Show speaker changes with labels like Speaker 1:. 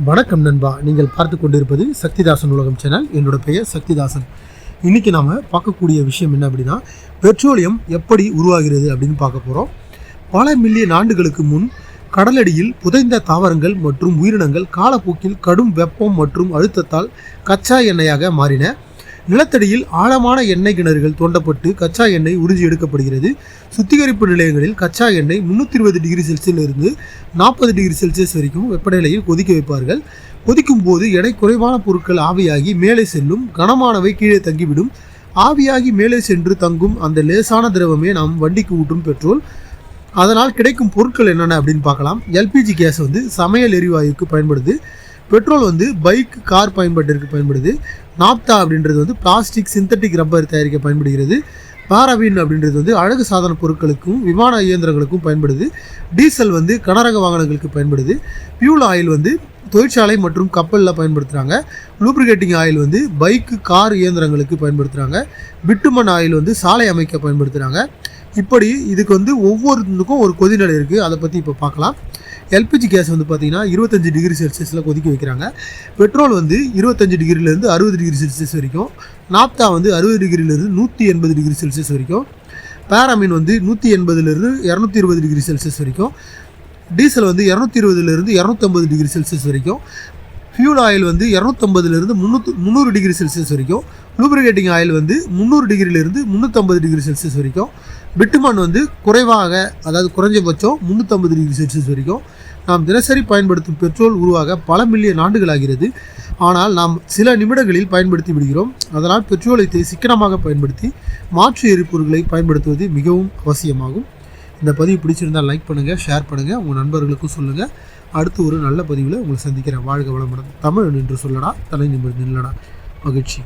Speaker 1: வணக்கம் நண்பா, நீங்கள் பார்த்து கொண்டிருப்பது சக்திதாசன் உலகம் சேனல். என்னோட பெயர் சக்திதாசன். இன்றைக்கி நாம் பார்க்கக்கூடிய விஷயம் என்ன அப்படின்னா, பெட்ரோலியம் எப்படி உருவாகிறது அப்படின்னு பார்க்க போகிறோம். பல மில்லியன் ஆண்டுகளுக்கு முன் கடலடியில் புதைந்த தாவரங்கள் மற்றும் உயிரினங்கள் காலப்போக்கில் கடும் வெப்பம் மற்றும் அழுத்தத்தால் கச்சா எண்ணெயாக மாறின. நிலத்தடியில் ஆழமான எண்ணெய் கிணறுகள் தோண்டப்பட்டு கச்சா எண்ணெய் உறிஞ்சி எடுக்கப்படுகிறது. சுத்திகரிப்பு நிலையங்களில் கச்சா எண்ணெய் 320 டிகிரி செல்சியஸிலிருந்து 40 டிகிரி செல்சியஸ் வரைக்கும் வெப்பநிலையில் கொதிக்க வைப்பார்கள். கொதிக்கும் போது எடை குறைவான பொருட்கள் ஆவியாகி மேலே செல்லும், கனமானவை கீழே தங்கிவிடும். ஆவியாகி மேலே சென்று தங்கும் அந்த லேசான திரவமே நாம் வண்டிக்கு ஊற்றும் பெட்ரோல். அதனால் கிடைக்கும் பொருட்கள் என்னென்ன அப்படின்னு பார்க்கலாம். எல்பிஜி கேஸ் சமையல் எரிவாயுக்கு பயன்படுது. பெட்ரோல் பைக், கார் பயன்பாட்டிற்கு பயன்படுது. நாப்தா அப்படின்றது பிளாஸ்டிக், சிந்தட்டிக் ரப்பர் தயாரிக்க பயன்படுகிறது. பாரபின் அப்படின்றது அழகு சாதன பொருட்களுக்கும் விமான இயந்திரங்களுக்கும் பயன்படுது. டீசல் கனரக வாகனங்களுக்கு பயன்படுது. பியூல் ஆயில் தொழிற்சாலை மற்றும் கப்பலில் பயன்படுத்துகிறாங்க. லூப்ரிகேட்டிங் ஆயில் பைக்கு, கார் இயந்திரங்களுக்கு பயன்படுத்துகிறாங்க. பிட்டுமன் ஆயில் சாலை அமைக்க பயன்படுத்துகிறாங்க. இப்படி இதுக்கு ஒவ்வொருக்கும் ஒரு கொதிநிலை இருக்குது. அதை பற்றி இப்போ பார்க்கலாம். எல்பிஜி கேஸ் பார்த்தீங்கன்னா 25 டிகிரி செல்சியஸில் கொதிக்க வைக்கிறாங்க. பெட்ரோல் 25 டிகிரிலேருந்து 60 டிகிரி செல்சியஸ் வரைக்கும். நாப்தா 60 டிகிரிலேருந்து 180 டிகிரி செல்சியஸ் வரைக்கும். பாரமின் 180லேருந்து 220 டிகிரி செல்சியஸ் வரைக்கும். டீசல் 220லேருந்து 250 டிகிரி செல்சியஸ் வரைக்கும். ஃபியூல் ஆயில் 250லேருந்து 300 டிகிரி செல்சியஸ் வரைக்கும். லூப்ரிகேட்டிங் ஆயில் 300 டிகிரிலேருந்து 350 டிகிரி செல்சியஸ் வரைக்கும். பிட்டுமன் குறைவாக, அதாவது குறைஞ்சபட்சம் 350 டிகிரி செல்சியஸ் வரைக்கும். நாம் தினசரி பயன்படுத்தும் பெட்ரோல் உருவாக பல மில்லியன் ஆண்டுகளாகிறது. ஆனால் நாம் சில நிமிடங்களில் பயன்படுத்தி விடுகிறோம். அதனால் பெட்ரோலை சிக்கனமாக பயன்படுத்தி மாற்று எரிபொருட்களை பயன்படுத்துவது மிகவும் அவசியமாகும். இந்த பதிவு பிடிச்சிருந்தால் லைக் பண்ணுங்கள், ஷேர் பண்ணுங்கள், உங்கள் நண்பர்களுக்கும் சொல்லுங்கள். அடுத்து ஒரு நல்ல பதிவில் உங்களை சந்திக்கிறேன். வாழ்க வளமுடன். தமிழ் என்று சொல்லடா, தலை நிமிர்ந்து நில்லடா. மகிழ்ச்சி.